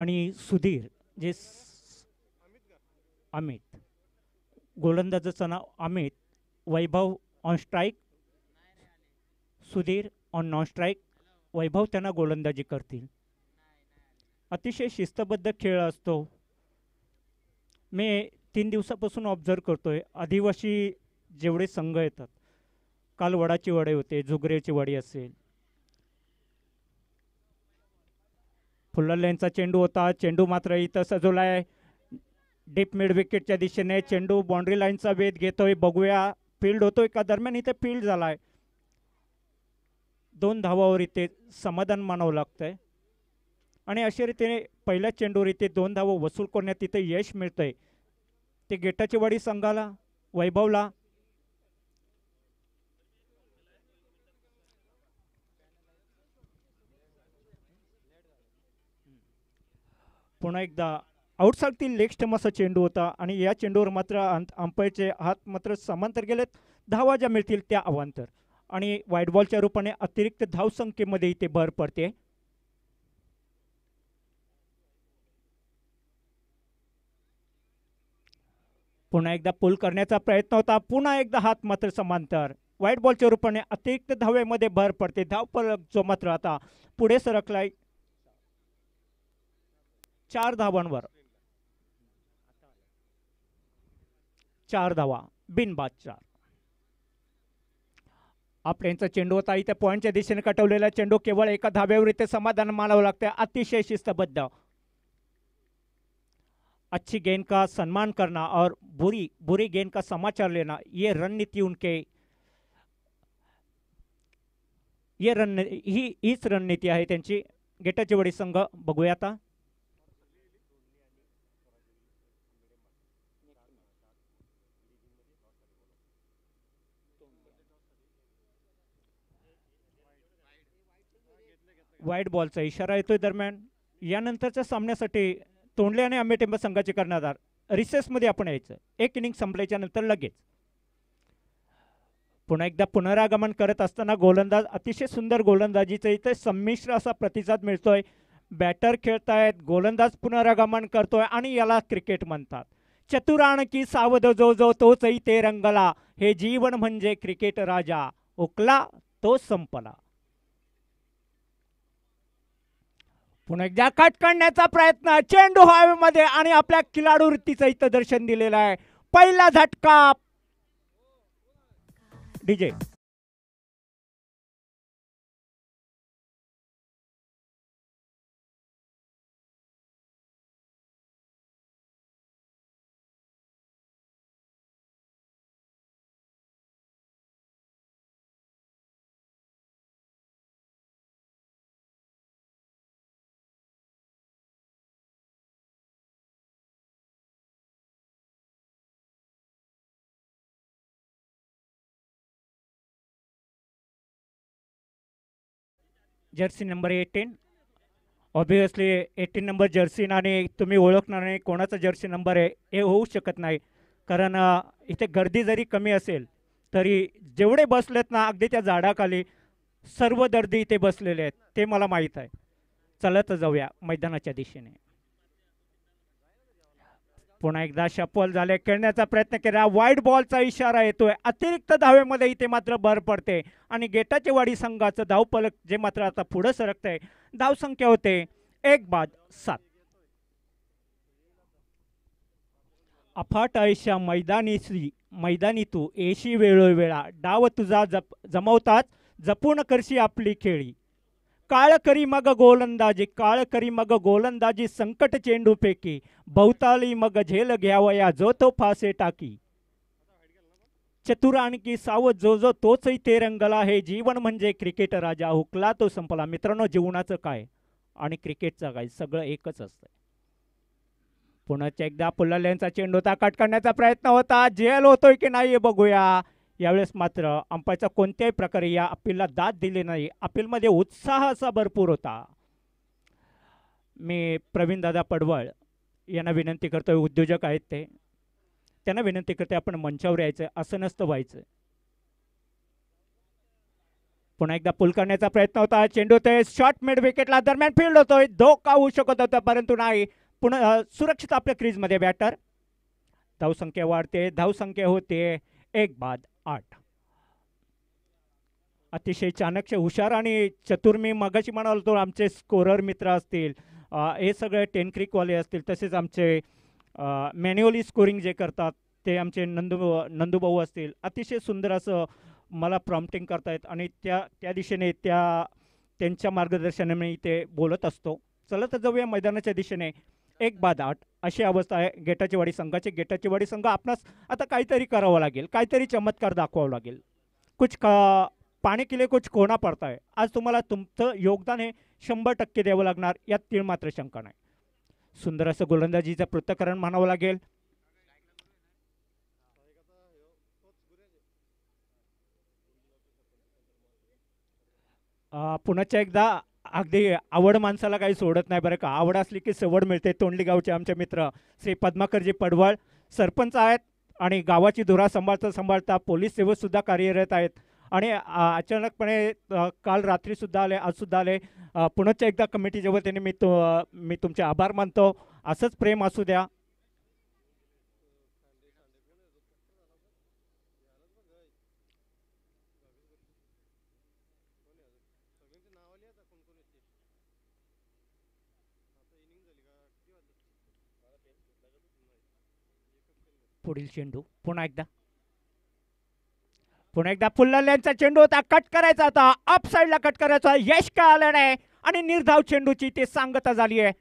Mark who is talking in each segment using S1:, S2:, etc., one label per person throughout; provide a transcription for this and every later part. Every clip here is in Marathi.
S1: आणि सुधीर जे अमित, गोलंदाजाचं नाव Amit, Vaibhav on strike, Sudhir on non strike, Vaibhav त्यांना गोलंदाजी करतील. अतिशय शिस्तबद्ध खेळ असतो. मी 3 दिवसापासून ऑब्झर्व करतोय आदिवासी जेवढे संघ येतात. काल वडाची वडे होते, जुगरेची वाडी असेल, फुलरलेनचा चेंडू होता. चेंडू मात्र इथं सजवलाय डीप मिड विकेटच्या दिशेने. चेंडू बाउंड्री लाईनचा वेध घेतोय, बघूया फील्ड होतोय का. दरम्यान इथे फील्ड झालाय. 2 धावावर इथे समाधान मानावं लागतंय आणि अशा रीतीने पहिल्या चेंडूवर इथे 2 धावा वसूल करण्यात इथे यश मिळतंय. ते गेटाची वाडी संघाला, वैभवला. पुन्हा एकदा आउटसाईडतील लेग स्टंप असा चेंडू होता आणि या चेंडूवर मात्र अंपायरचे हात मात्र समांतर गेलेत. धावा ज्या मिळतील त्या अवांतर आणि व्हाईट बॉलच्या रूपाने अतिरिक्त धावसंख्येमध्ये इथे भर पडते. पुन्हा एकदा पुल करण्याचा प्रयत्न होता. पुन्हा एकदा हात मात्र समांतर. व्हाईट बॉलच्या रूपाने अतिरिक्त धावेमध्ये भर पडते. धावफलक जो मात्र आता पुढे सरकलाय 4 धावांवर. 4 धावा बिनबाद 4. आपल्यांचा चेंडू होता इथे पॉईंटच्या दिशेने कटवलेला चेंडू केवळ एका धाब्यावर इथे समाधान मानावं लागतं. अतिशय शिस्तबद्ध. अच्छी गेंद का सम्मान करना और बुरी बुरी गेंद का समाचार लेना, ये रणनीति उनके, ये रण ही हीच रणनीती आहे त्यांची. गेटाची वडी संघ बघूया आता. वाईट बॉलचा इशारा येतोय. दरम्यान यानंतरच्या सामन्यासाठी तोंडले आणि आंबेटेंबा संघाचे कर्णधार रिसेसमध्ये आपण यायचं. एक इनिंग संपल्याच्या नंतर लगेच. पुन्हा एकदा पुनरागमन करत असताना गोलंदाज अतिशय सुंदर गोलंदाजीचा इथे संमिश्र असा प्रतिसाद मिळतोय. बॅटर खेळतायत, गोलंदाज पुनरागमन करतोय आणि याला क्रिकेट म्हणतात. चतुराण की सावध जो जो तोच इथे रंगला, हे जीवन म्हणजे क्रिकेट राजा, हुकला तो संपला. पुन्हा एकदा कट करण्याचा प्रयत्न, चेंडू हवेमध्ये आणि आपल्या खिलाडू वृत्तीचं इथं दर्शन दिलेलं आहे. पहिला झटका DJ. Jersey number 18. Obviously 18 number Jersey आणि तुम्ही ओळखणार नाही कोणाचा जर्सी नंबर आहे हे होऊ शकत नाही. कारण इथे गर्दी जरी कमी असेल तरी जेवढे बसलेत ना अगदी त्या झाडाखाली सर्व दर्दी इथे बसलेले आहेत ते मला माहीत आहे. चलत जाऊया मैदानाच्या दिशेने. पुन्हा एकदा शफल झाले, खेळण्याचा प्रयत्न केला. वाईट बॉलचा इशारा येतोय. अतिरिक्त धावेमध्ये इथे मात्र भर पडते आणि गेटाचे वाडी संघाचं धावफलक जे मात्र आता पुढे सरकतंय. धावसंख्या होते 1 बाद 7. अफाट आयुष्या मैदानी तू येशी वेळोवेळा, डाव तुझा जमवतात जपून करशी आपली खेळी. काळ करी मग गोलंदाजी संकट चेंडू फेकी, भवताली मग झेल घ्यावया जो तो फासे टाकी. चतुर आणखी सावध जो जो तोच इथे रंगला, हे जीवन म्हणजे क्रिकेट राजा, हुकला तो संपला. मित्रांनो, जीवनाचं काय आणि क्रिकेटचं काय सगळं एकच असतं. पुन्हा एकदा पुल्लाल्यांचा चेंडू होता, कट करण्याचा प्रयत्न होता. झेल होतोय की नाही हे बघूया. यावेळेस मात्र अंपायरचा कोणत्याही प्रकारे या अपीलला दाद दिली नाही. अपीलमध्ये उत्साह असा भरपूर होता. मी प्रवीण दादा पडवळ यांना विनंती करतोय, उद्योजक आहेत ते, त्यांना विनंती करते आपण मंचावर यायचं, असं नसतं व्हायचं. पुन्हा एकदा पुल करण्याचा प्रयत्न होता. चेंडू ते शॉर्ट मिड विकेटला दरम्यान फील्ड होतोय. धोका होऊ शकत होता परंतु नाही. पुन्हा सुरक्षित आपल्या क्रीजमध्ये बॅटर. धावसंख्या वाढते. धावसंख्या होते 1 बाद 8. अतिशय चाणक्य हुशार आणि चतुर मी मगाशी म्हणालो तो आमचे स्कोरर मित्र असतील, हे सगळे टेनक्रिकवाले असतील, तसेच आमचे मॅन्युअली स्कोरिंग जे करतात ते आमचे नंदूभाऊ असतील. अतिशय सुंदर असं मला प्रॉम्प्टिंग करतायत आणि त्या त्या दिशेने त्यांच्या मार्गदर्शनाने ते बोलत असतो. चला तर जाऊया मैदानाच्या दिशेने. 1 बाद 8 अशी अवस्था आहे गेटाची वाडी संघाची. गेटाची वाडी संघ आपणास आता काहीतरी करावं लागेल, काहीतरी चमत्कार दाखवावं लागेल. कुछ का पाणी केले कुछ कोणा पडताय. आज तुम्हाला तुमचं योगदान हे 100% द्यावं लागणार, यात तीळ मात्र शंका नाही. सुंदर असं गोलंदाजीचं पृथक्करण म्हणावं लागेल. पुन्हा एकदा अगदी आवड माणसाला काही सोडत नाही बरं का. आवड असली की सवड मिळते. तोंडली गावचे आमचे मित्र श्री पद्माकरजी पडवळ सरपंच आहेत आणि गावाची धुरा सांभाळता सांभाळता पोलीस सेवेत सुद्धा कार्यरत आहेत. आणि अचानकपणे काल रात्री सुद्धा आले, आज सुद्धा आले. पुन्हा एकदा कमिटीच्या वतीने मी तुमचे आभार मानतो. असंच प्रेम असू द्या. पुढील चेंडू पुन्हा एकदा फुललेल्यांचा चेंडू होता. कट करायचा होता, अप साइडला कट करायचा. यश का आलं नाही आणि निर्धाव चेंडूची ते सांगता झाली आहे.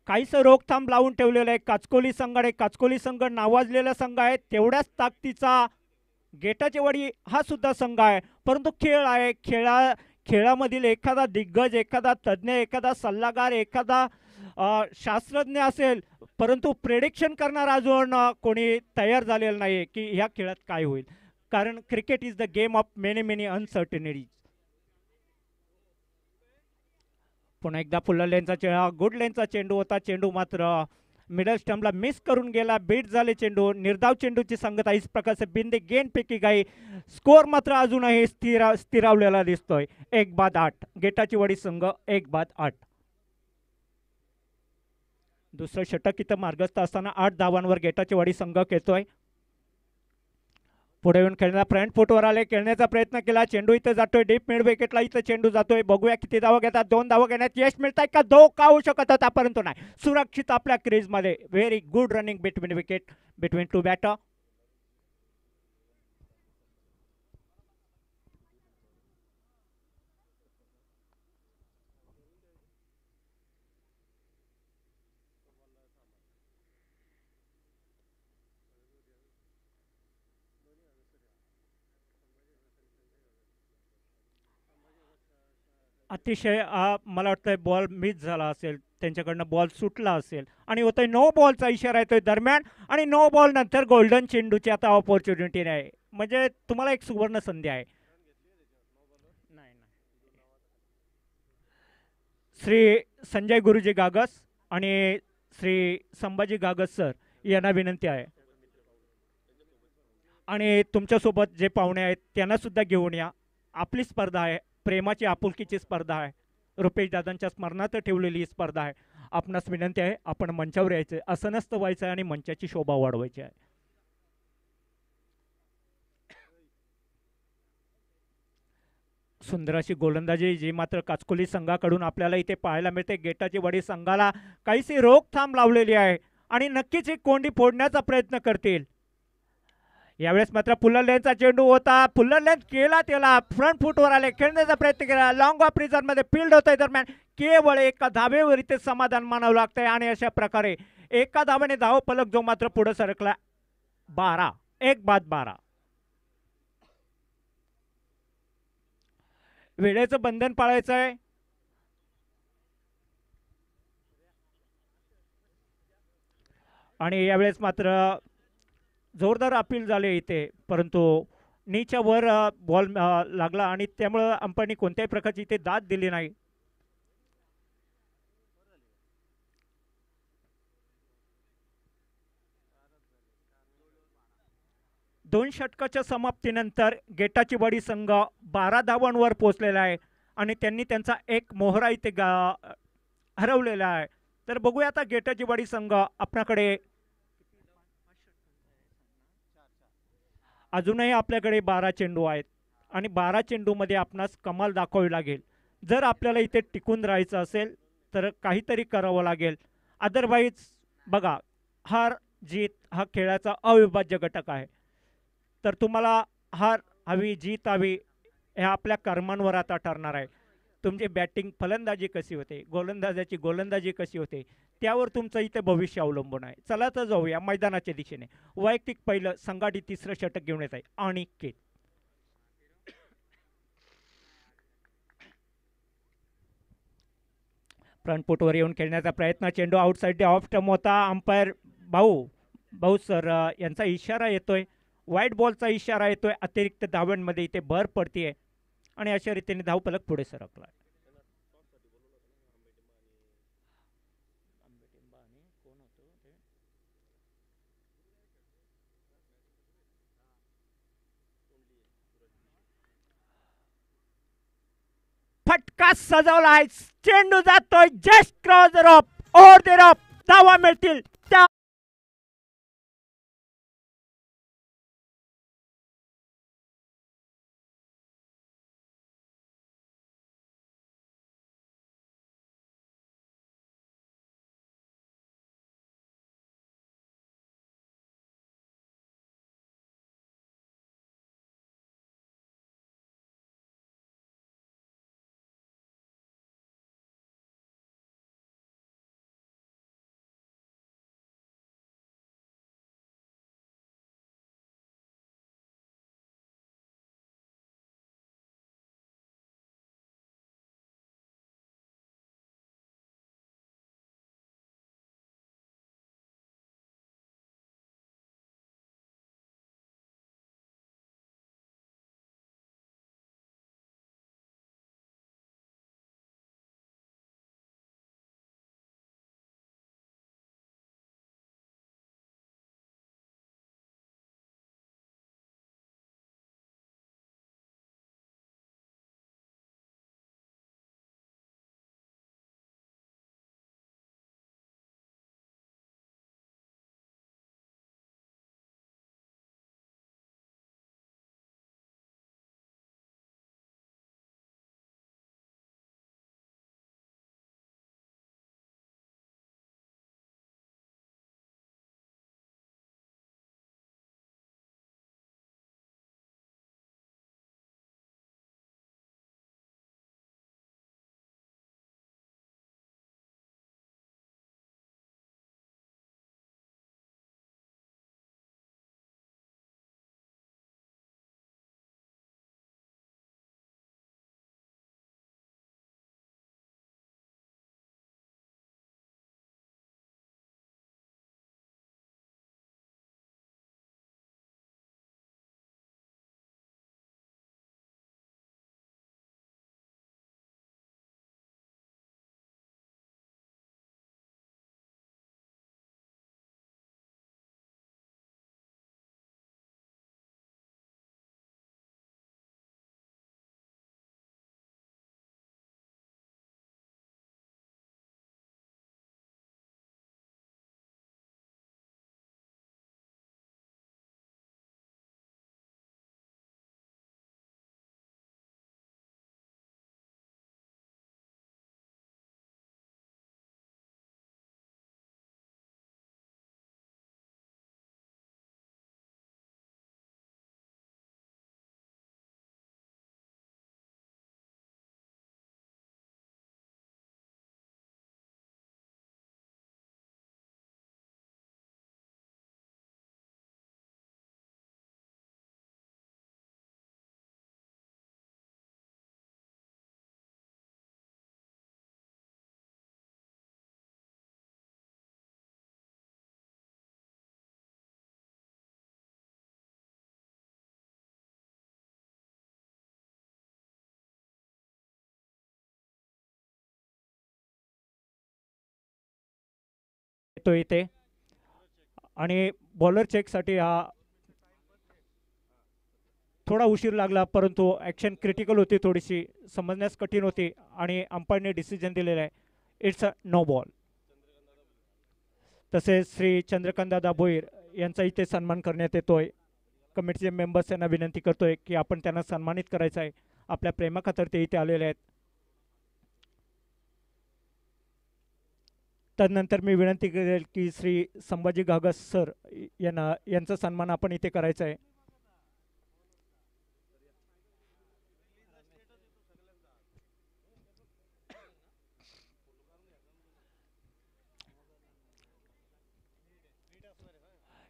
S1: काहीच रोखथाम लावून ठेवलेलं आहे काचकोली संघाने. काचकोली संघ नावाजलेला संघ आहे. तेवढ्याच ताकदीचा गेटाची वाडी हा सुद्धा संघ आहे. परंतु खेळ आहे. खेळामधील एखादा दिग्गज, एखादा तज्ज्ञ, एखादा सल्लागार, एखादा शास्त्रज्ञ असेल, परंतु प्रेडिक्शन करणारा अजून कोणी तयार झालेलं नाही की ह्या खेळात काय होईल. कारण cricket is the game of many many uncertainties. पुन्हा एकदा फुललेंचा गुड लेनचा चेंडू होता. चेंडू मात्र मिडल स्टंपला मिस करून गेला. बीट झाले चेंडू. निर्धाव चेंडूची संगत इस प्रकारचे बिंदे गेंदपैकी काही स्कोर मात्र अजूनही स्थिरावलेला दिसतोय. 1 बाद 8 गेटाची वाडी संघ 1 बाद 8. दुसरं षटक इथं मार्गस्थ असताना 8 धावांवर गेटाची वाडी संघ खेळतोय. पुढे येऊन खेळण्याचा फ्रंट फुटवर आले, खेळण्याचा प्रयत्न केला. चेंडू इथं जातोय डीप मिड विकेटला. इथं चेंडू जातोय. बघूया किती धावा घेतात. 2 धावा घेण्यात यश मिळत आहे का. धोका होऊ शकत होता परंतु नाही. सुरक्षित आपल्या क्रीजमध्ये. Very good running between wicket between two batter. अतिशय मला वाटतं बॉल मिस झाला असेल, त्यांच्याकडनं बॉल सुटला असेल आणि होतोय नो बॉलचा इशारा येतोय दरम्यान. आणि नो बॉल नंतर गोल्डन चेंडूची आता ऑपॉर्च्युनिटी नाही. म्हणजे तुम्हाला एक सुवर्ण संधी आहे. नाही नाही. श्री संजय गुरुजी गागस आणि श्री संभाजी गागस सर यांना विनंती आहे. आणि तुमच्यासोबत जे पाहुणे आहेत त्यांना सुद्धा घेऊन या. आपली स्पर्धा आहे, प्रेमाची आपुलकीची स्पर्धा आहे. रुपेश दादांच्या स्मरणार्थ ठेवलेली ही स्पर्धा आहे. आपणास विनंती आहे आपण मंचावर यायचं, असं नसतं व्हायचं आणि मंचाची शोभा वाढवायची आहे. सुंदर अशी गोलंदाजी जी मात्र काचकोली संघाकडून आपल्याला इथे पाहायला मिळते. गेटाची वाडी संघाला काहीशी रोखथाम लावलेली आहे आणि नक्कीच ही कोंडी फोडण्याचा प्रयत्न करतील. यावेळेस मात्र फुलरलेनचा चेंडू होता. फुलरलेन केला, त्याला फ्रंट फुटवर आले, खेळण्याचा प्रयत्न केला. लॉंग ऑफ रिझर्व मध्ये फील्ड होतोय दरम्यान केवळ एका धावेवर इथे समाधान मानावं लागतंय. आणि अशा प्रकारे एका धावेने धाव फलक जो मात्र पुढे सरकला 12. 1 बाद 12. वेळेचं बंधन पाळायचं आहे. आणि यावेळेस मात्र जोरदार अपील झाले इथे, परंतु नीच्या वर बॉल लागला आणि त्यामुळं अंपायरनी कोणत्याही प्रकारची इथे दाद दिली नाही. 2 षटकाच्या समाप्तीनंतर गेटाची बडी संघ 12 धावांवर पोहोचलेला आहे आणि त्यांनी त्यांचा एक मोहरा इथे हरवलेला आहे. तर बघूया आता गेटाची बडी संघ आपल्याकडे अजूनही आपल्याकडे 12 चेंडू आहेत आणि 12 चेंडूमध्ये आपणास कमाल दाखवावी लागेल. जर आपल्याला इथे टिकून राहायचं असेल तर काहीतरी करावं लागेल. अदरवाईज बघा, हार जीत हा खेळाचा अविभाज्य घटक आहे. तर तुम्हाला हार हवी जीत हवी हे आपल्या कर्मांवर आता ठरणार आहे. तुमची बॅटिंग फलंदाजी कशी होते, गोलंदाजाची गोलंदाजी कशी होते, त्यावर तुमचं इथे भविष्य अवलंबून आहे. चला तर जाऊया मैदानाच्या दिशेने. वैयक्तिक पहिलं संघाटी तिसरं षटक घेऊन येत आहे अनिकेत. फ्रंट फुटवर येऊन खेळण्याचा प्रयत्न, चेंडू आउटसाइड ऑफ स्टंप होता. अंपायर भाऊ भाऊ सर यांचा इशारा येतोय, वाईट बॉलचा इशारा येतोय. अतिरिक्त धावांमध्ये इथे भर पडतीये आणि अशा रीतीने धावफलक पुढे सरकला. फटका सजवला आहे, चेंडू जातोय just cross the rope, over the rope. धावा मिळतील त्या येतो इथे आणि बॉलर चेकसाठी हा थोडा उशीर लागला, परंतु ॲक्शन क्रिटिकल होती, थोडीशी समजण्यास कठीण होती आणि अंपायरने डिसिजन दिलेला आहे, इट्स अ नो बॉल. तसेच श्री चंद्रकांतदादा भोईर यांचा इथे सन्मान करण्यात येतोय. कमिटीचे मेंबर्स यांना विनंती करतोय की आपण त्यांना सन्मानित करायचं आहे. आपल्या प्रेमाखातर ते इथे आलेले आहेत. तदनंतर मी विनंती करेल की श्री संभाजी घागस सर यांचा सन्मान आपण इथे करायचा आहे.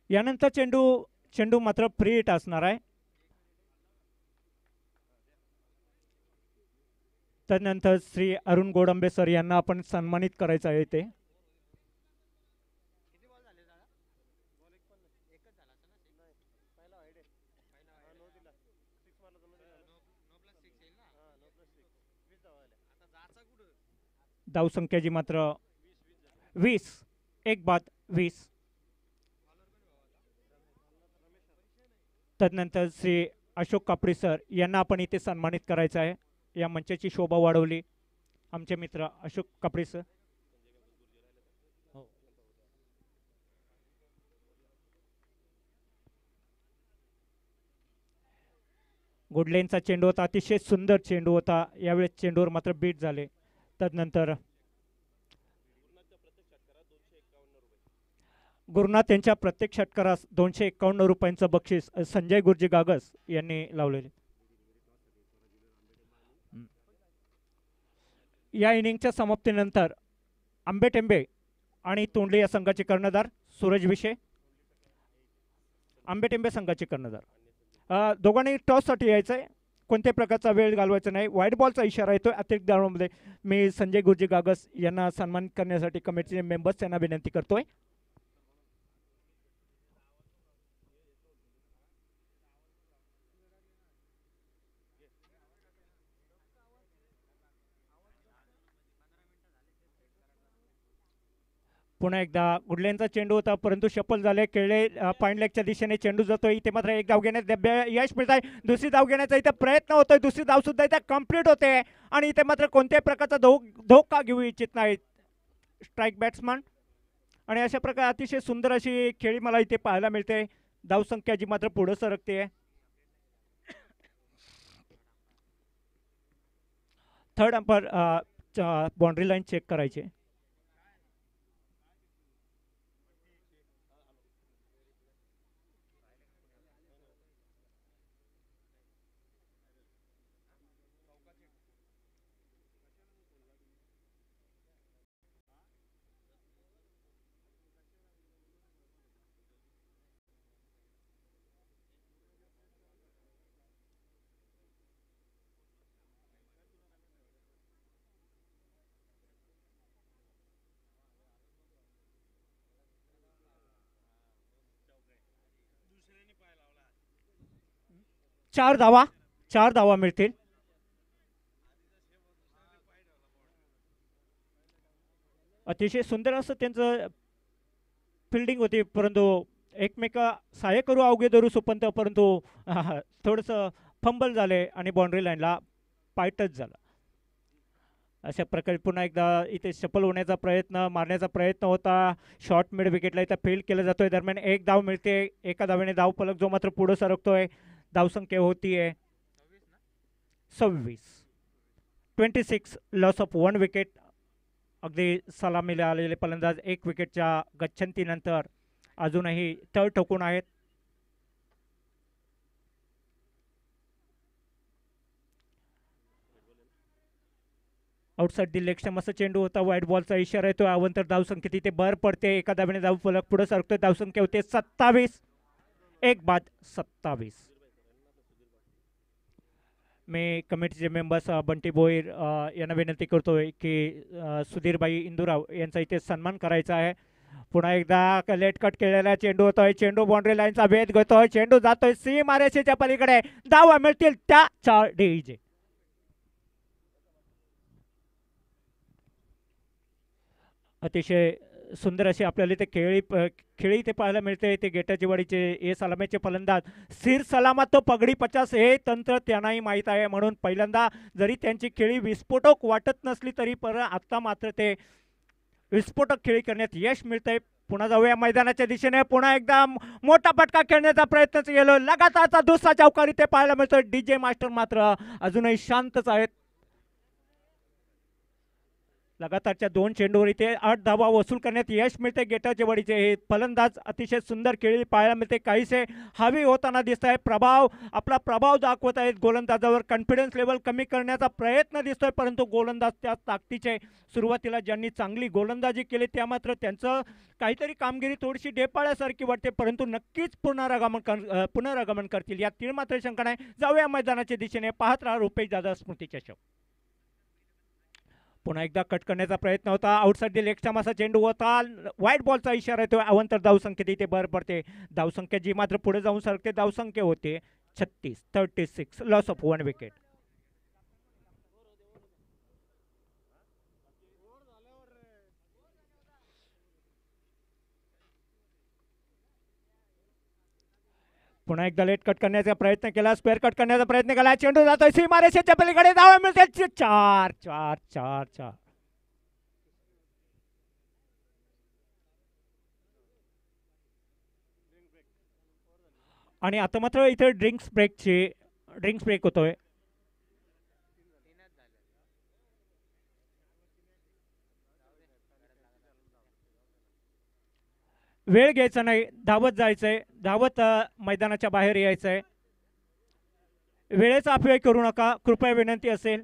S1: यानंतर चेंडू मात्र फ्री हिट असणार आहे. तदनंतर श्री अरुण गोडंबे सर यांना आपण सन्मानित करायचं आहे इथे. धावसंख्या जी मात्र 20, एक बाद 20. तदनंतर श्री अशोक कापडी सर यांना आपण इथे सन्मानित करायचं आहे. या मंचाची शोभा वाढवली आमचे मित्र अशोक कापडी सर. गुडलेनचा चेंडू होता, अतिशय सुंदर चेंडू होता. यावेळेस चेंडूवर मात्र बीट झाले. तदनंतर गुरुनाथ यांच्या प्रत्येक षटकारास 251 रुपयांचं बक्षीस संजय गुरुजी गागस यांनी लावलेले. या इनिंगच्या समाप्तीनंतर आंबेटेंबे आणि तोंडले या संघाचे कर्णधार सूरज विषय. आंबेटेंबे संघाचे कर्णधार दोघांनी टॉससाठी यायचं आहे. कोणत्याही प्रकारचा वेळ घालवायचा नाही. व्हाईट बॉलचा इशारा येतोय. अतिरिक्त धावांमध्ये मी संजय गुरुजी गागस यांना सन्मानित करण्यासाठी कमिटीचे मेंबर्स यांना विनंती करतोय. पुन्हा एकदा गुडलेनचा चेंडू होता, परंतु शफल झाले. खेळले पॉइंट लेगच्या दिशेने चेंडू जातोय. इथे मात्र एक धाव घेण्यात यश मिळत आहे. दुसरी धाव घेण्याचा इथे प्रयत्न होतोय. दुसरी धाव सुद्धा इथे कंप्लीट होते आणि इथे मात्र कोणत्याही प्रकारचा धोका घेऊ इच्छित नाहीत स्ट्राईक बॅट्समन. आणि अशा प्रकारे अतिशय सुंदर अशी खेळी मला इथे पाहायला मिळते. धावसंख्या जी मात्र पुढे सरकते. Third umpire boundary line check करायचे. चार धावा मिळतील. अतिशय सुंदर असं त्यांचं फिल्डिंग होती, परंतु एकमेका सहाय्य करू अवघे धरू सुपंत, परंतु थोडंसं फंबल झाले आणि बाउंड्री लाईनला पाय टच झाला. अशा प्रकारे पुन्हा एकदा इथे सफल होण्याचा प्रयत्न, मारण्याचा प्रयत्न होता. शॉर्ट मिड विकेटला इथं फेल केला जातोय. दरम्यान एक धाव मिळते. एका धावेने धाव फलक जो मात्र पुढे सरकतोय. धावसंख्या होतीये 26. 26 लॉस ऑफ 1 विकेट. अगदी सलामीला आलेले फलंदाज 1 विकेटच्या गच्छंतीनंतर अजूनही तळ ठोकून आहेत. आउटसाइड दी लेग स्टंप असा चेंडू होता. व्हाईट बॉलचा इशारा येतो. अवंतर धावसंख्या तिथे भर पडते. एका धावेने धाव फलक पुढे सरकतोय. धावसंख्या होते 27. एक बाद 27. मी कमिटीचे मेंबर्स बंटी भोईर यांना विनंती करतोय की सुधीरबाई इंदुराव यांचा इथे सन्मान करायचा आहे. पुन्हा एकदा लेट कट केलेला चेंडू होतोय. चेंडू बाउंड्री लाईनचा भेद घेतोय. चेंडू जातोय सीम आरएसच्या पलीकडे. धावा मिळतील त्या 4 डीजे. अतिशय सुंदर अशी आपल्याला इथे खेळी इथे पाहायला मिळते. ते गेटाचीवाडीचे ए सलामीचे फलंदाज सिर सलामत तो पगडी 50 हे तंत्र त्यांनाही माहीत आहे. म्हणून पहिल्यांदा जरी त्यांची खेळी विस्फोटक वाटत नसली तरी आता मात्र ते विस्फोटक खेळी करण्यात यश मिळतंय. पुन्हा जाऊया मैदानाच्या दिशेने. पुन्हा एकदा मोठा फटका खेळण्याचा प्रयत्न केलो. लगातारचा दुसरा चौकार इथे पाहायला मिळतोय. डीजे मास्टर मात्र अजूनही शांतच आहेत. लगातारच्या 2 चेंडूवर इथे 8 धावा वसूल करण्यात यश मिळते. गेटाचे वडीचे हे फलंदाज अतिशय सुंदर खेळी पाहायला मिळते. काहीसे हवी होताना दिसत आहे. आपला प्रभाव दाखवत आहेत. गोलंदाजावर कॉन्फिडन्स लेवल कमी करण्याचा प्रयत्न दिसतोय, परंतु गोलंदाज त्या ताकदीचे सुरुवातीला ज्यांनी चांगली गोलंदाजी केली त्या मात्र त्यांचं काहीतरी कामगिरी थोडीशी ढेपाळ्यासारखी वाटते, परंतु नक्कीच पुनरागमन करतील यात तीळ मात्र शंका नाही. जाऊया मैदानाच्या दिशेने. पाहत राहा रुपेश दादा स्मृती चषक. पुन्हा एकदा कट करण्याचा प्रयत्न होता. आउटसाइड द लेग असा चेंडू होता. व्हाईट बॉलचा इशारा येतो. अवंतर धावसंख्येत इथे भर पडते. धावसंख्या जी मात्र पुढे जाऊन सरकते. धावसंख्या होते 36 लॉस ऑफ 1 विकेट. पुन्हा एकदा लेट कट करण्याचा प्रयत्न केला. स्क्वेअर कट करण्याचा प्रयत्न केला. चेंडू जातोय सीमारेषेच्या पलीकडे. धावा मिळते 4. आणि आता मात्र इथे ड्रिंक्स ब्रेक होतोय. वेळ घ्यायचा नाही. धावत जायचंय. धावत मैदानाच्या बाहेर यायचंय. वेळेचा अपव्यय करू नका, कृपया विनंती असेल.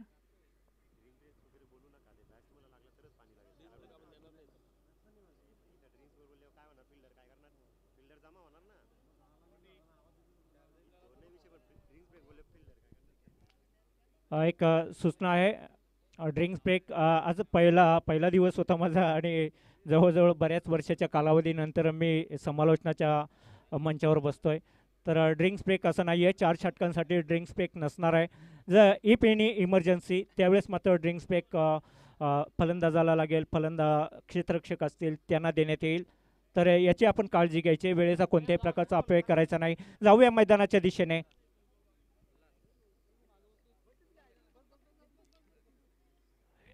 S1: एक सूचना आहे. ड्रिंक्स ब्रेक आज पहिला दिवस होता माझा आणि जवळजवळ बऱ्याच वर्षाच्या कालावधीनंतर मी समालोचनाच्या मंचावर बसतोय. तर ड्रिंक्स ब्रेक असं नाही आहे. 4 षटकांसाठी ड्रिंक्स ब्रेक नसणार आहे. जर इफ एनी इमर्जन्सी त्यावेळेस मात्र ड्रिंक्स ब्रेक फलंदाजाला लागेल. क्षेत्ररक्षक असतील त्यांना देण्यात येईल. तर याची आपण काळजी घ्यायची. वेळेचा कोणत्याही प्रकारचा अपव्यय करायचा नाही. जाऊया मैदानाच्या दिशेने.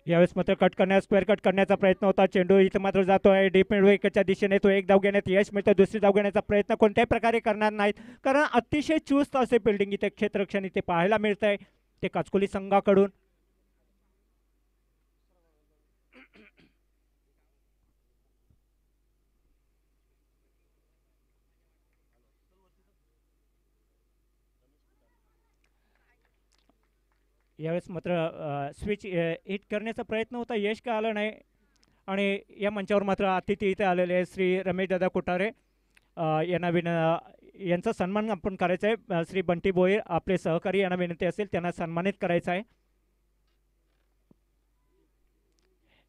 S1: यावेळेस मात्र स्क्वेअर कट करण्याचा प्रयत्न होता. चेंडू इथे मात्र जातोय डीप मिड विकेटच्या दिशेने. तो एक धाव घेण्यात यश मिळतं. दुसरी धाव घेण्याचा प्रयत्न कोणत्याही प्रकारे करणार नाहीत, कारण अतिशय चुस्त असे फिल्डिंग इथे क्षेत्ररक्षण इथे पाहायला मिळत आहे ते काचकोली संघाकडून. यावेळेस मात्र स्विच हिट करण्याचा प्रयत्न होता. यश का आलं नाही. आणि या मंचावर मात्र अतिथी इथे आलेले श्री रमेश दादा कोठारे यांचा सन्मान आपण करायचा आहे. श्री बंटी भोईर आपले सहकारी यांना विनंती असेल त्यांना सन्मानित करायचं आहे.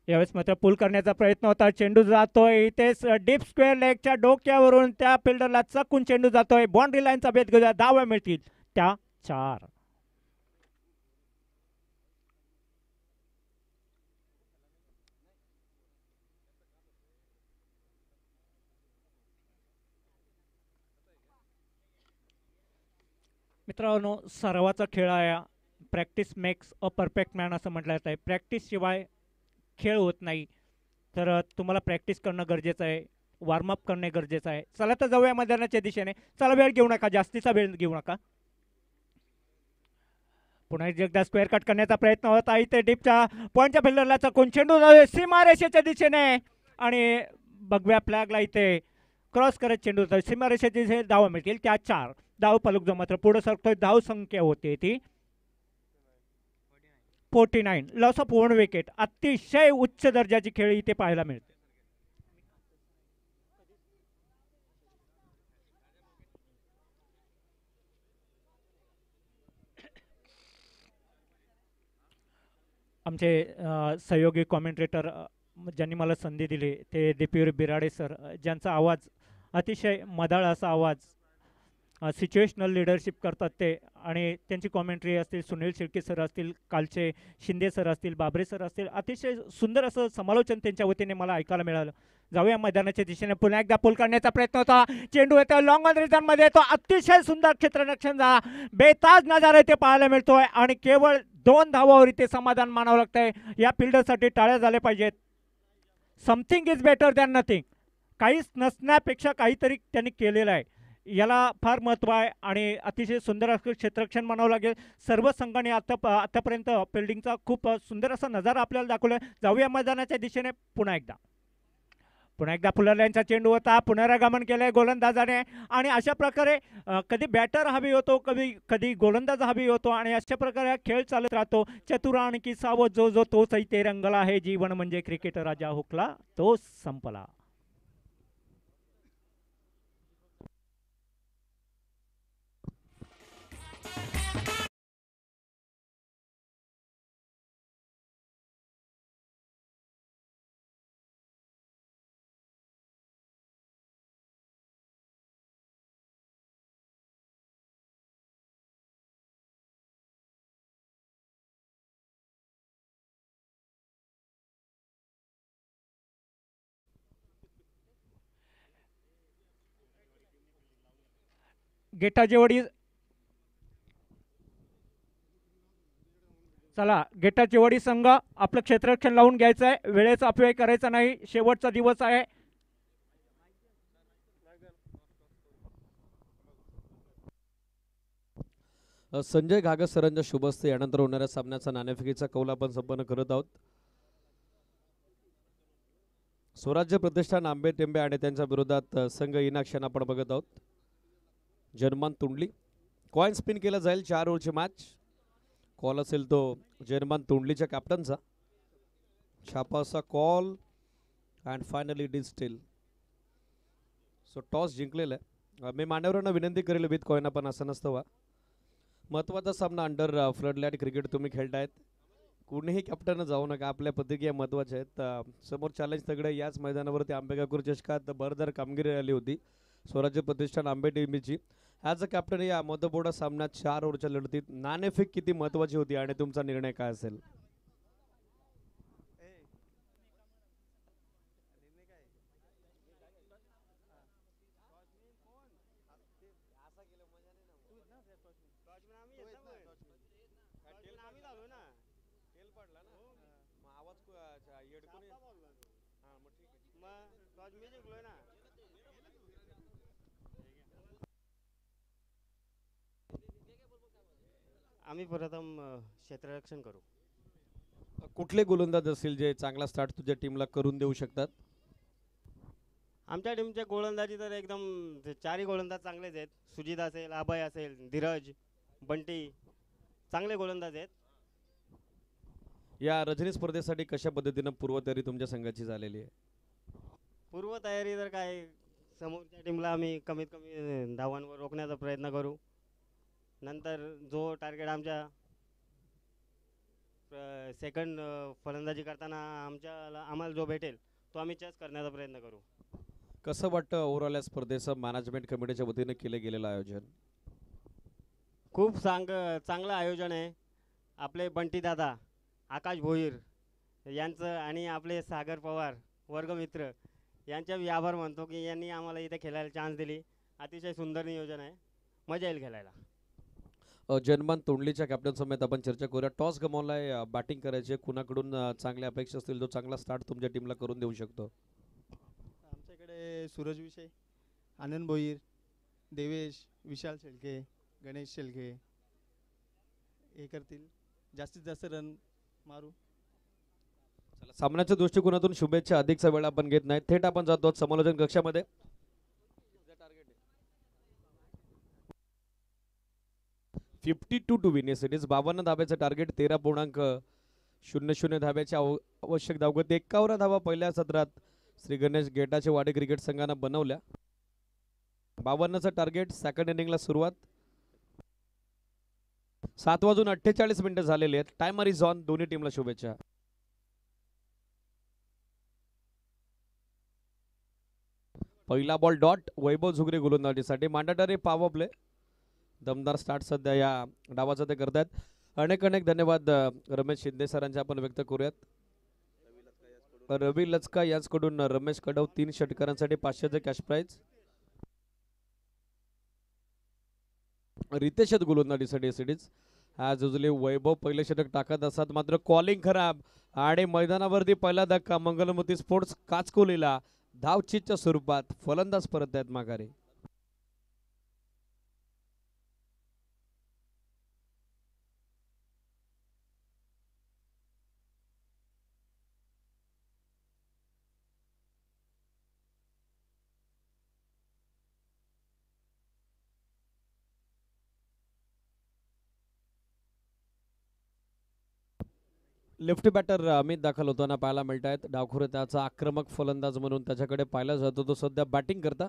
S1: यावेळेस मात्र पुल करण्याचा प्रयत्न होता. चेंडू जातोय इथेच डीप स्क्वेअर लेगच्या डोक्यावरून. त्या फिल्डरला चकून चेंडू जातोय. बाउंड्री लाईनचा भेद घेऊया. धावा मिळतील त्या 4. मित्रांनो, सरावाचा खेळ आहे. Practice makes a perfect man असं म्हटलं जात आहे. प्रॅक्टिसशिवाय खेळ होत नाही. तर तुम्हाला प्रॅक्टिस करणं गरजेचं आहे. वॉर्मअप करणे गरजेचं आहे. चला तर जाऊया मैदानाच्या दिशेने. चला वेळ घेऊ नका, जास्तीचा वेळ घेऊ नका. पुन्हा एकदा स्क्वेअर कट करण्याचा प्रयत्न होता. इथे डीपच्या पॉईंटच्या फिल्डरला चकून चेंडू सीमारेषेच्या दिशेने आणि भगव्या फ्लॅगला इथे क्रॉस करत चेंडू सीमारेषेच्या दिशेने. धावा मिळतील त्या 4. धाव पलक जो मात्र पुढे सरकतोय. धाव संख्या होते ती 49 लॉस ऑफ 1 विकेट. अतिशय उच्च दर्जाची खेळी इथे पाहायला मिळते. आमचे सहयोगी कॉमेंट्रेटर ज्यांनी मला संधी दिली ते दीपवीर बिराडे सर, ज्यांचा आवाज अतिशय मधाळ असा आवाज, सिच्युएशनल लिडरशिप करतात ते. आणि त्यांची कॉमेंट्री असतील, सुनील शिर्के सर असतील, कालचे शिंदे सर असतील, बाबरे सर असतील, अतिशय सुंदर असं समालोचन त्यांच्या वतीने मला ऐकायला मिळालं. जाऊया मैदानाच्या दिशेने. पुन्हा एकदा पुल करण्याचा प्रयत्न होता. चेंडू येतो लॉंग ऑन रिटर्न मध्ये येतो. अतिशय सुंदर क्षेत्ररक्षण झाला. बेताज नजारा इथे पाहायला मिळतोय आणि केवळ 2 धावावर इथे समाधान मानावं लागतंय. या फिल्डरसाठी टाळ्या झाल्या पाहिजेत. Something is better than nothing. काहीच नसण्यापेक्षा काहीतरी त्यांनी केलेलं आहे, याला फार महत्त्व आहे आणि अतिशय सुंदर असं क्षेत्ररक्षण म्हणावं लागेल. सर्व संघाने आतापर्यंत फिल्डिंगचा खूप सुंदर असा नजारा आपल्याला दाखवला. जाऊया मैदानाच्या दिशेने. पुन्हा एकदा फुलरल्यांचा चेंडू होता. पुनरागमन केलंय गोलंदाजाने आणि अशा प्रकारे कधी बॅटर हवी होतो, कधी गोलंदाज हवी होतो आणि अशा प्रकारे हा खेळ चालत राहतो. चतुर आणखी सावध जो जो तोच इथे रंगला आहे. जीवन म्हणजे क्रिकेट राजा हुकला तो संपला. गेटाचेवाडी चला, गेटाचेवाडी संघ आपलं क्षेत्ररक्षण लावून घ्यायचं आहे. वेळेचा अपव्यय करायचा नाही. शेवटचा दिवस आहे.
S2: संजय घागस सरांच्या शुभ हस्ते यानंतर होणाऱ्या सामन्याचा नाणेफेकीचा कौल आपण संपन्न करत आहोत. स्वराज्य प्रतिष्ठान आंबे टेंबे आणि त्यांच्या विरोधात संघ इनाक्षण आपण बघत आहोत. जर्मन तुंडली कॉइन स्पिन केला जाईल. 4 ओव्हरची मॅच. कॉल असेल तो जर्मन तुंडलीच्या कॅप्टनचा. छापासा call and finally did steal. So toss जिंकलेला आहे. मी मान्यवरांना विनंती करेल विथ कॉइन आपण असं नसतं वा. महत्त्वाचा सामना अंडर फ्लडलाईट क्रिकेट तुम्ही खेळतायत. कुणीही कॅप्टन जाऊ नका. आपल्या प्रतिक्रिया महत्त्वाच्या आहेत. समोर चॅलेंज तगडे. याच मैदानावरती आंबेगावकर चषकात भरदार कामगिरी आली होती स्वराज्य प्रतिष्ठान आंबे टीमची. ॲज अ कॅप्टन या महत्त्वपूर्ण सामन्यात 4 ओव्हरच्या लढतीत नाणेफेक किती महत्त्वाची होती आणि तुमचा निर्णय काय असेल?
S3: आम्ही प्रथम क्षेत्ररक्षण करू.
S2: कुठले गोलंदाज असतील जे चांगला स्टार्ट तुझ्या टीमला करून देऊ शकतात?
S3: आमच्या टीमचे गोलंदाजी तर एकदम 4ही गोलंदाज चांगलेच आहेत. सुजित असेल, अभय असेल, धीरज, बंटी चांगले गोलंदाज आहेत.
S2: या रजनी स्पर्धेसाठी कशा पद्धतीनं पूर्वतयारी तुमच्या संघाची झालेली आहे?
S3: पूर्वतयारी तर काय, समोरच्या टीमला आम्ही कमीत कमी धावांवर रोखण्याचा प्रयत्न करू. नंतर जो टार्गेट आमच्या सेकंड फलंदाजी करताना आम्हाला जो भेटेल तो आम्ही चेस करण्याचा प्रयत्न करू.
S2: कसं वाटतं ओव्हरऑल या स्पर्धेचं मॅनेजमेंट कमिटीच्या वतीने केलं गेलेलं आयोजन?
S3: खूप चांगलं आयोजन आहे. आपले बंटी दादा, आकाश भोईर यांचं आणि आपले सागर पवार वर्गमित्र यांच्या आभार मानतो की यांनी आम्हाला इथे खेळायला चान्स दिली. अतिशय सुंदर नियोजन आहे. मजा येईल खेळायला.
S2: जर्मन तोंडलीच्या कॅप्टन समेत आपण चर्चा करूया. टॉस गमावलाय, बॅटिंग करायचे. कुणाकडून चांगल्या अपेक्षा असतील जो चांगला स्टार्ट तुमच्या टीमला करून देऊ शकतो?
S4: आमच्याकडे सूरज विषय, आनंद भोईर, देवेश, विशाल शेळके, गणेश शेळके हे करतील. जास्तीत जास्त रन मारू.
S2: चला, सामन्याच्या दृष्टिकोनातून शुभेच्छा. अधिकचा वेळ आपण घेत नाही. थेट आपण जातो समालोचन कक्षामध्ये. 52 टू विन सिटीज. 52 धाब्याचं टार्गेट. 13.00 धाब्याची आवश्यक धावगती. 51 धावा पहिल्या सत्रात श्री गणेश गेटाचे वाडे क्रिकेट संघानं बनवल्या. 52चं टार्गेट. सेकंड इनिंगला सुरुवात. 7:48 झालेले आहेत. Timer is on. दोन्ही टीमला शुभेच्छा. पहिला बॉल डॉट. वैभव झुगरे गोलंदाजीसाठी. मांडाटारे पॉवर प्ले. दमदार स्टार्ट सध्या या डावाचा ते करतात. अनेक धन्यवाद रमेश शिंदे सरांचे आपण व्यक्त करूयात. रवी लचका यांच्याकडून रमेश कडव 3 षटकारांसाठी 500चे कॅश प्राइज. रितेश गोलंदाजीसाठी एसीडीज ॲज युजली वैभव पहिले षटक टाकत असतात मात्र कॉलिंग खराब आणि मैदानावरती पहिला धक्का मंगलमूर्ती स्पोर्ट्स काचकोलीला धावचीच्या स्वरूपात फलंदाज परत आहेत माघारी. लेफ्टी बॅटर अमित दाखल होताना पाहायला मिळत आहेत. डावखुरे त्याचा आक्रमक फलंदाज म्हणून त्याच्याकडे पाहिला जातो. तो सध्या बॅटिंग करता.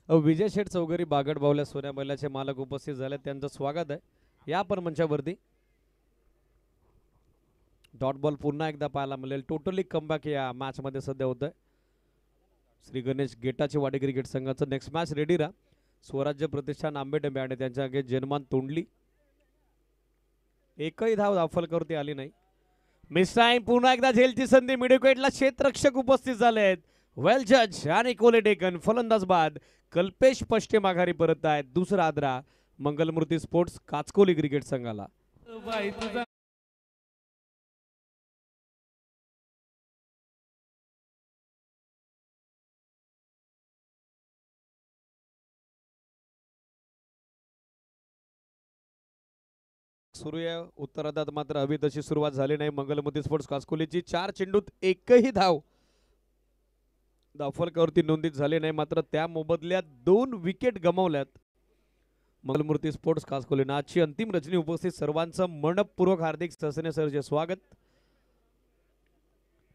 S2: विजय शेठ चौगरी बागड बावल्या सोन्या बैलाचे मालक उपस्थित झाले त्यांचं स्वागत आहे या पण मंचावरती. डॉट बॉल पुन्हा एकदा पाहायला मिळेल. टोटली कमबॅक या मॅच मध्ये सध्या होत आहे. श्री गणेश गेटाची वाडी क्रिकेट संघाचं नेक्स्ट मॅच रेडी राहा. स्वराज्य प्रतिष्ठान आंबेडंबे आणि त्यांच्या आगे जनमान तोंडली. एकही धाव दाफलकरती आली नाही. मिस टाइम पुन्हा एकदा झेलची संधी. मिडविकेटला क्षेत्ररक्षक उपस्थित झाले आहेत. वेल जज आणि कोले टेकन. फलंदाज बाद कल्पेश पष्टे माघारी परत आहेत. दुसरा आदरा मंगलमूर्ती स्पोर्ट्स काचकोली क्रिकेट संघाला. सुरू आहे उत्तरार्धात मात्र हवी तशी सुरुवात झाली नाही. मंगलमूर्ती स्पोर्ट्स काचकोलीची 4 चेंडूत एकही धाव दाफलकावरती नोंदीत झाली नाही. मात्र त्या मोबदल्यात 2 विकेट गमावल्यात मंगलमूर्ती स्पोर्ट्स काचकोलीनं. आजची अंतिम रचनी उपस्थित सर्वांचं मनपूर्वक हार्दिक ससने सरचे स्वागत.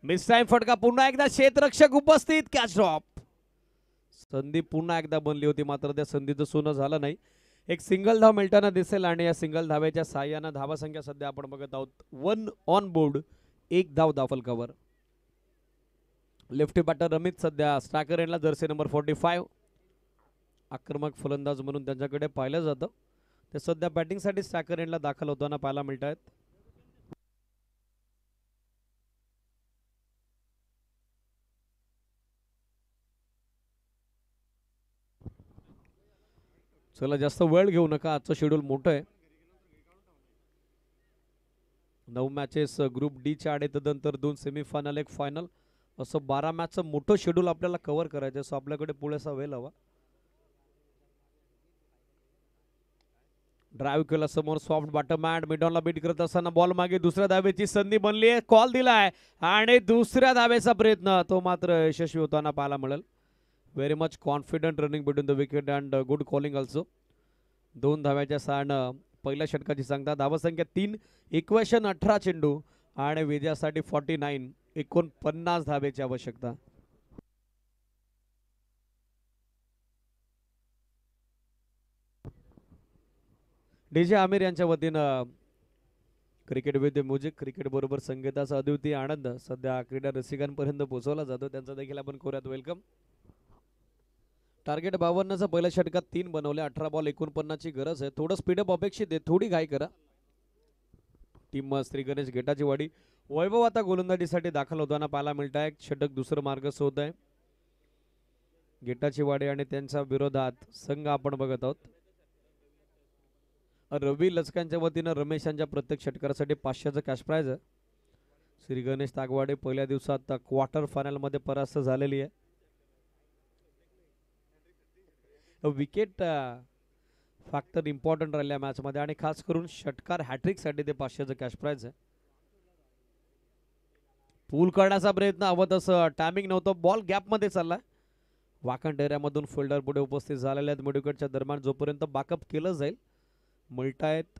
S2: मिस टाइम फटका पुन्हा एकदा क्षेत्ररक्षक उपस्थित. Catch drop. संधी पुन्हा एकदा बनली होती मात्र त्या संधीचं सोनं झालं नाही. एक सिंगल धाव मिळताना दिसेल आणि या सिंगल धावेच्या साह्यानं धावासंख्या सध्या आपण बघत आहोत 1 ऑन बोर्ड. 1 धाव दाफलकावर. लेफ्टी बॅटर रमित सध्या स्ट्रायकर एंडला जर्सी नंबर 45 आक्रमक फलंदाज म्हणून त्यांच्याकडे पाहिलं जातं. ते सध्या बॅटिंगसाठी स्ट्रायकर एंडला दाखल होताना पाहायला मिळत आहेत. चला जास्त वेळ घेऊ नका. आजचं शेड्यूल मोठं आहे. 9 मॅचेस ग्रुप डी च्या आणि तदनंतर 2 सेमीफायनल 1 फायनल असं 12 मॅचचं मोठं शेड्यूल आपल्याला कव्हर करायचं. सो आपल्याकडे पुरेसा वेळ हवा. ड्राईव्ह केला समोर सॉफ्ट बॉटम हँड मिडॉनला बीट करत असताना बॉल मागे दुसऱ्या धावेची संधी बनली आहे. कॉल दिलाय आणि दुसऱ्या धावेचा प्रयत्न तो मात्र यशस्वी होताना पाहायला मिळेल. Very much confident running between the wicket and good calling also. 2 धाव्याच्या साहाय्यानं पहिल्या षटकाची सांगता. धावसंख्या 3 इक्वेशन 18 चेंडू आणि विजयासाठी 49 49 धावेची आवश्यकता. डीजे आमिर यांच्या वतीनं क्रिकेट विथ म्युझिक क्रिकेट बरोबर संगीताचा अद्वितीय आनंद सध्या क्रीडा रसिकांपर्यंत पोहोचवला जातो. त्यांचा देखील आपण कोऱ्यात वेलकम. टार्गेट 52चा पहिल्या षटकात 3 बनवले. 18 बॉल 49 ची गरज आहे. थोडं स्पीडअप अपेक्षित आहे. थोडी घाई करा. टीम श्री गणेश गेटाची वाडी. वैभव आता गोलंदाजीसाठी दाखल होताना पाहायला मिळत आहे. षटक दुसरं मार्गस्थ होत आहे. गेटाची वाडी आणि त्यांच्या विरोधात संघ आपण बघत आहोत. रवी लचकांच्या वतीनं रमेश यांच्या प्रत्येक षटकारासाठी 500चं कॅश प्राइज आहे. श्री गणेश तागवाडे पहिल्या दिवसात क्वार्टर फायनल मध्ये परास्त झालेली आहे. विकेट फॅक्टर इम्पॉर्टंट राहिल्या मॅच मध्ये आणि खास करून षटकार हॅट्रिक साठी ते 500चं कॅश प्राइज आहे. पूल करण्याचा प्रयत्न हवं तसं टायमिंग नव्हतं. बॉल गॅप मध्ये चाललाय. वाकंट एरियामधून फिल्डर पुढे उपस्थित झालेले आहेत. मिडविकेटच्या दरम्यान जोपर्यंत बॅकअप केलं जाईल मिळतायत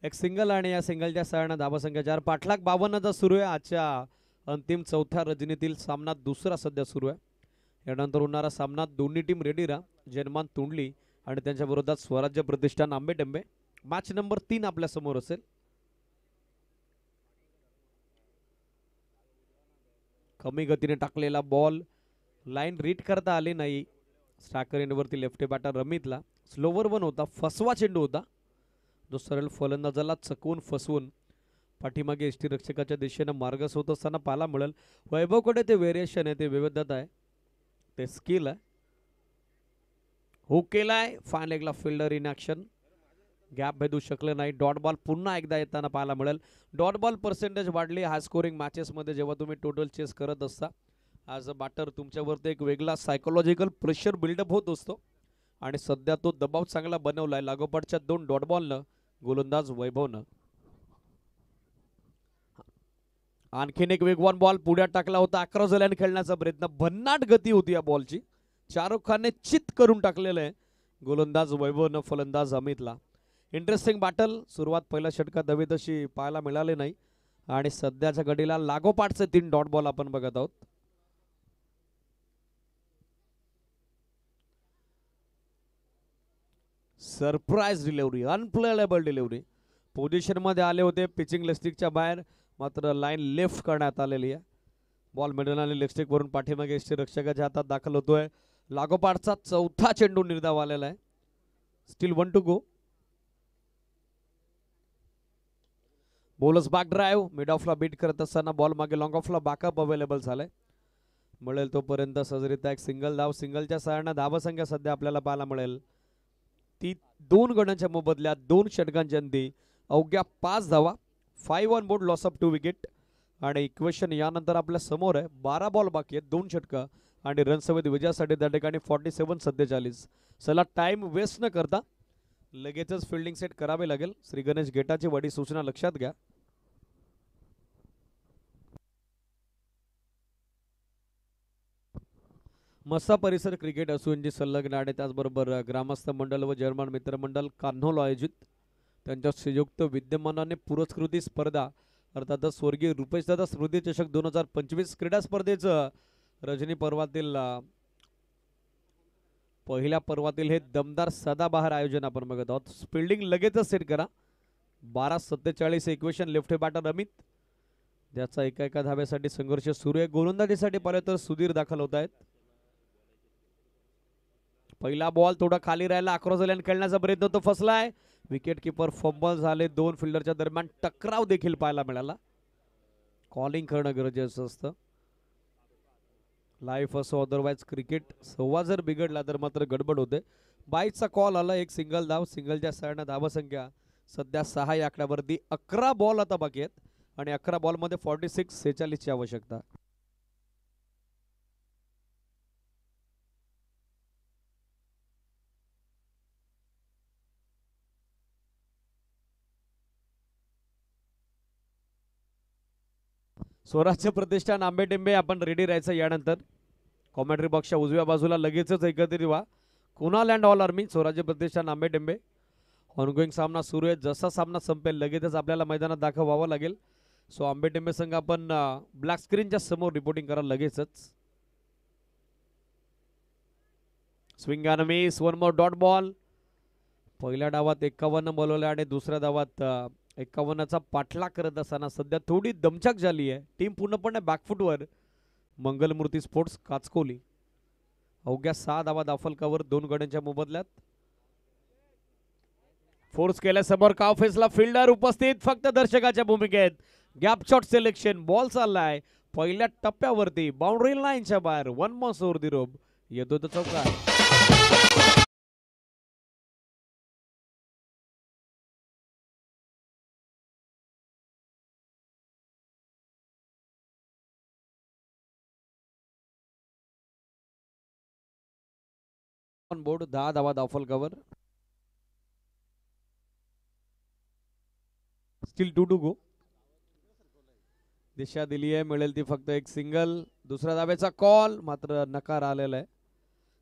S2: एक सिंगल आणि या सिंगलच्या सहाय्यानं धावसंख्या 4. पाठलाग 52चा सुरू आहे. आजच्या अंतिम 4थ्या रजनीतील सामना दुसरा सध्या सुरू आहे. यानंतर होणारा सामना दोन्ही टीम रेडी राहा. जनमान तोंडली आणि त्यांच्या विरोधात स्वराज्य प्रतिष्ठान आंबेडंबे. मॅच नंबर 3 आपल्या समोर असेल. कमी गतीने टाकलेला बॉल लाईन रीड करता आली नाही. स्ट्रायकर एंडवरती लेफ्ट बॅटर रमितला. स्लोवर वन होता, फसवा चेंडू होता जो सरळ फलंदाजाला चकवून फसवून पाठीमागे यष्टीरक्षकाच्या दिशेनं मार्गस होत असताना पाहायला मिळेल. वैभवकडे ते व्हेरिएशन आहे, ते विविधता आहे, ते स्किल आहे. हुक केलाय, फाइन लेगला फिल्डर इन ॲक्शन. गॅप भेदू शकले नाही. डॉट बॉल पुन्हा एकदा येताना पाहायला मिळेल. डॉट बॉल पर्सेंटेज वाढली हाय स्कोरिंग मॅचेसमध्ये जेव्हा तुम्ही टोटल चेस करत असता. ॲज अ बॅटर तुमच्यावरती एक वेगळा सायकोलॉजिकल प्रेशर बिल्डअप होत असतो आणि सध्या तो दबाव चांगला बनवलाय लागोपाठच्या 2 डॉट बॉलनं गोलंदाज वैभवनं. आणखीन एक वेगवान बॉल पुढ्यात टाकला होता. अक्रॉस लाईन खेळण्याचा प्रयत्न, भन्नाट गती होती या बॉलची. शाहरुख खानने चित करून टाकलेलं आहे गोलंदाज वैभवनं फलंदाज अमितला. Interesting battle. सुरुवात पहिल्या षटकात हवी तशी पाहायला मिळाली नाही आणि सध्याच्या घडीला लागोपाठचे 3 डॉट बॉल आपण बघत आहोत. Surprise delivery, unplayable delivery. Position मध्ये आले होते पिचिंग लेगस्टिकच्या बाहेर, मात्र लाईन लेफ्ट करण्यात आलेली आहे. बॉल मिडल आणि लेगस्टिक वरून पाठीमागे यष्टीरक्षकाच्या हातात दाखल होतोय. लागोपाठचा 4था चेंडू निर्धाव आलेला आहे. Still 1 to go. Bowlers back drive mid ऑफला बीट करत असताना बॉल मागे लॉंग ऑफला बॅकअप अवेलेबल झालाय. मिळेल तोपर्यंत सहजरित्या एक सिंगल धाव. सिंगलच्या सहाय्याने धावसंख्या सध्या आपल्याला पाहायला मिळेल ती 2 गणांच्या मोबदल्यात 2 षटकांच्या अंती अवघ्या 5 धावा. 5 on board, loss of 2 wicket. आणि इक्वेशन यानंतर आपल्या समोर आहे. 12 बॉल बाकी आहेत, 2 षटका आणि रन्स हवेत विजयासाठी त्या ठिकाणी 47-47. चला टाइम वेस्ट न करता लगेचच फिल्डिंग सेट करावे लागेल. श्री गणेश गेटाची वाडी सूचना लक्षात घ्या. मस्सा परिसर क्रिकेट असोसिएशनची संलग्न आणि त्याचबरोबर ग्रामस्थ मंडळ व जर्मन मित्रमंडळ कान्होल आयोजित त्यांच्या संयुक्त विद्यमानाने पुरस्कृती स्पर्धा अर्थातच स्वर्गीय रुपेशदादा स्मृती चषक 2025 क्रीडा स्पर्धेचं रजनी पर्वातील पहिल्या पर्वातील हे दमदार सदाबहार आयोजन आपण बघत आहोत. फिल्डिंग लगेचच सेट करा. 12-47 इक्वेशन. लेफ्ट बॅटर अमित, ज्याचा एका धाब्यासाठी संघर्ष सुरू आहे. गोलंदाजीसाठी पाहिलं तर सुधीर दाखल होत आहेत. पहिला बॉल थोडा खाली राहिला. अक्रॉस लाईन खेळण्याचा प्रयत्न तो फसलाय. विकेट किपर फंबल झाले. 2 फिल्डरच्या दरम्यान टकराव देखील पाहायला मिळाला. कॉलिंग करणं गरजेचं असतं. लाईफ असो अदरवाईज क्रिकेट संवाद जर बिघडला तर मात्र गडबड होते. बाईचा कॉल आला. एक सिंगल धाव. सिंगलच्या सहाय्याने धावसंख्या सध्या 6 या आकड्यावरती. 11 बॉल आता बाकी आहेत आणि 11 बॉलमध्ये 46 ची आवश्यकता. स्वराज्य प्रतिष्ठान आंबेटेंबे आपण रेडी राहायचं. यानंतर कॉमेंट्री बॉक्सच्या उजव्या बाजूला लगेचच एकत्रित व्हा. कुणाल अँड ऑल आर्मी, स्वराज्य प्रतिष्ठान आंबेटेंबे. ऑनगोईंग सामना सुरू आहे. जसा सामना संपेल लगेचच आपल्याला मैदानात दाखल व्हावं लागेल. सो आंबेटेंबे संघ आपण ब्लॅक स्क्रीनच्या समोर रिपोर्टिंग करा लगेचच. Swing and miss. 1 more dot ball. पहिल्या डावात 51 बोलवले आणि दुसऱ्या डावात 51चा पाठलाग करत असताना सध्या थोडी दमछाक झाली आहे. टीम पूर्णपणे बॅकफुटवर. मंगलमूर्ती स्पोर्ट्स काचकोली अवघ्या 6 धावा दाफलकावर 2 गड्यांच्या मोबदल्यात. फोर्स केल्यासमोर कावफेसला फिल्डर उपस्थित, फक्त दर्शकाच्या भूमिकेत. Gap shot selection. बॉल चाललाय पहिल्या टप्प्यावरती बाउंड्री लाईनच्या बाहेर. 1 मॉस ओव्हर दी रोप. येतो तो चौकार. ऑन बोर्ड 10 धावा दाफलकावर. Steel 2 to go. दिशा दिली आहे, मिळेल ती फक्त एक सिंगल. दुसऱ्या धाब्याचा कॉल मात्र नकार आलेला आहे.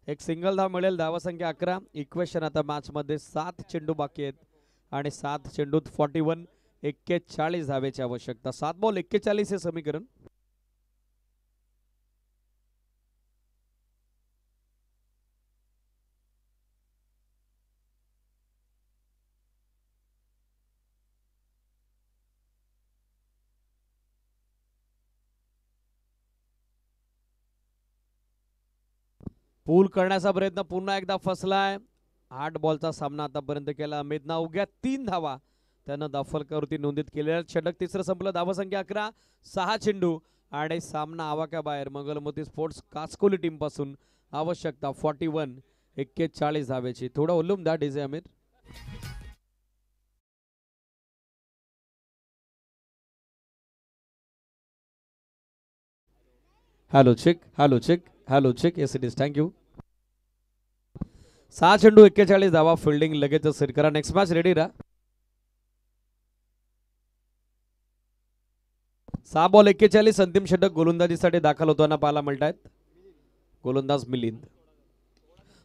S2: एक सिंगल धाव मिळेल. धावसंख्या 11. इक्वेशन आता मॅच मध्ये 7 चेंडू बाकी आहेत आणि 7 चेंडूत 41 धावेची आवश्यकता. 7 बॉल 41 हे समीकरण. पूल करण्याचा प्रयत्न पुन्हा एकदा फसलाय. 8 बॉलचा सामना आतापर्यंत केला अमितनं. अवघ्या 3 धावा त्यानं दाफलकावरती नोंदीत केलेल्या. षटक तिसरं संपलं. धावसंख्या 11. 6 चेंडू आणि सामना आवाक्याबाहेर. मंगलमती स्पोर्ट्स कासकोली टीम पासून आवश्यकता 41 41 धावेची. थोडा वॉल्यूम द्या DJ Amit. Hello check, hello check, hello check. Yes it is. Thank you. 6 चेंडू 41 धावा. फिल्डिंग लगेचच सेट करा. नेक्स्ट मॅच रेडी राहा. 6 बॉल 41. अंतिम षटक गोलंदाजीसाठी दाखल होताना पाहायला मिळतायत. गोलंदाज मिलिंद.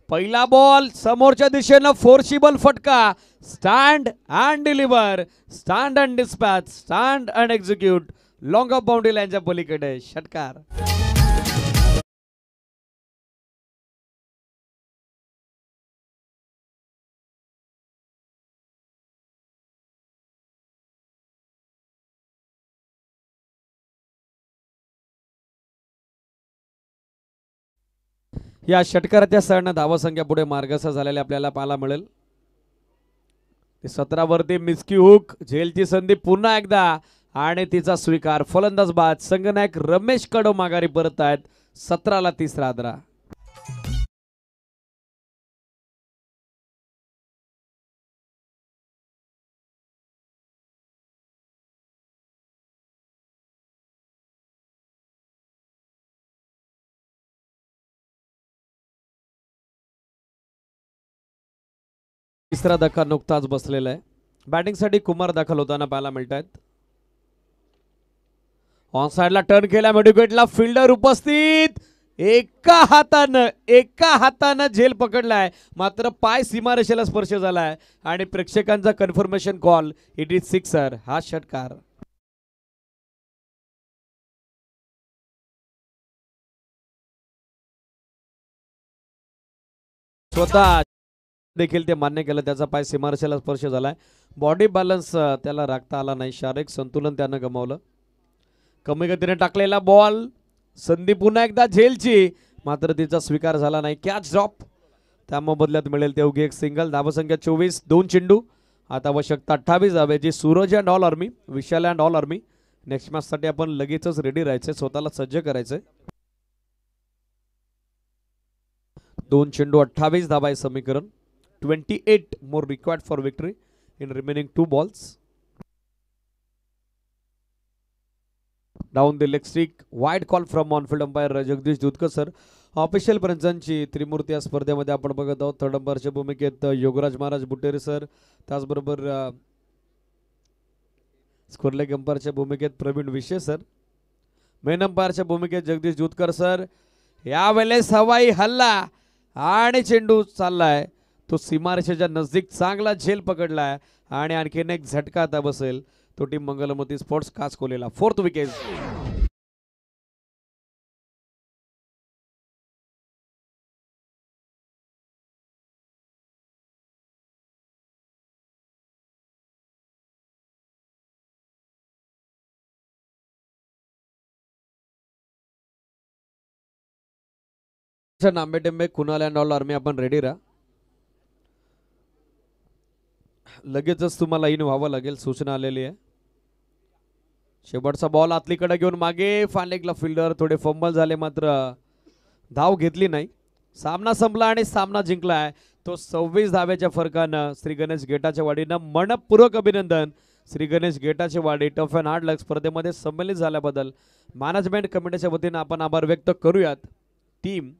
S2: पहिला बॉल समोरच्या दिशेनं फोर्सिबल फटका. Stand and deliver, stand and dispatch, stand and execute. Long of boundary लाईनच्या पलीकडे षटकार. या षटकाराच्या सहाय्यानं धावसंख्या पुढे मार्गस्थ झालेले आपल्याला पाहायला मिळेल. 17 वरती मिस्की हुक. झेलची संधी पुन्हा एकदा आणि तिचा स्वीकार. फलंदाज बाद. संघनायक रमेश कडो माघारी परत आहेत. 17ला तिसरा आदरा. तिसरा धक्का नुकताच बसलेला आहे. बॅटिंगसाठी कुमार दाखल होताना पाहायला मिळत आहेत. ऑन साइडला टर्न केला. मिडविकेटला फिल्डर उपस्थित. एका हातानं झेल पकडलाय, मात्र पाय सीमारेषेला स्पर्श झालाय आणि प्रेक्षकांचा confirmation call. It is sixer. हा षटकार. स्वतः देखील ते मान्य केलं. त्याचा पाय सीमारेषेला स्पर्श झालाय. बॉडी बॅलन्स त्याला राखता आला नाही. शारीरिक संतुलन त्यानं गमावलं. कमी गतीने टाकलेला बॉल. संधी पुन्हा एकदा झेलची, मात्र तिचा स्वीकार झाला नाही. Catch drop. त्या मोबदल्यात मिळेल ते उगी एक सिंगल. धावसंख्या 24. 2 चेंडू. आता आवश्यकता 28 धावेची. Suraj and all army, Vishal and all army. Next match साठी आपण लगेचच रेडी राहायचंय, स्वतःला सज्ज करायचंय. 2 चेंडू 28 धावा आहे समीकरण. 28 more required for victory in remaining 2 balls. Down the leg streak. Wide call from on-field umpire Jagdish Dudhkar sir. Official पंचांची त्रिमूर्ती या स्पर्धेमध्ये आपण बघत आहोत. थर्ड अंपायरच्या भूमिकेत योगराज महाराज बुटेरे सर, त्याचबरोबर स्कोर लेग अंपायरच्या भूमिकेत प्रवीण विशे सर, मेन अंपायरच्या भूमिकेत जगदीश दूधकर सर. यावेळेस हवाई हल्ला आणि चेंडू चाललाय तो सीमारेषेच्या नजदीक. चांगला झेल पकडलाय आणि आणखीन एक झटका आता बसेल तो टीम मंगलमती स्पोर्ट्स कासकोलीला. 4th wicket. Nambe Tembe Kunal and all army आपण रेडी राहा. लगेचच तुम्हाला इन व्हावं लागेल, सूचना आलेली आहे. शेवटचा बॉल आतलीकडे घेऊन मागे. फालेकला फिल्डर थोडे फंबल झाले, मात्र धाव घेतली नाही. सामना संपला आणि सामना जिंकलाय तो 26 धावेच्या फरकानं. श्री गणेश गेटाच्या वाडीनं मनपूर्वक अभिनंदन. श्री गणेश गेटाचे वाडी टफ अँड हार्ड लक स्पर्धेमध्ये सम्मिलित झाल्याबद्दल मॅनेजमेंट कमिटीच्या वतीनं आपण आभार व्यक्त करूयात. टीम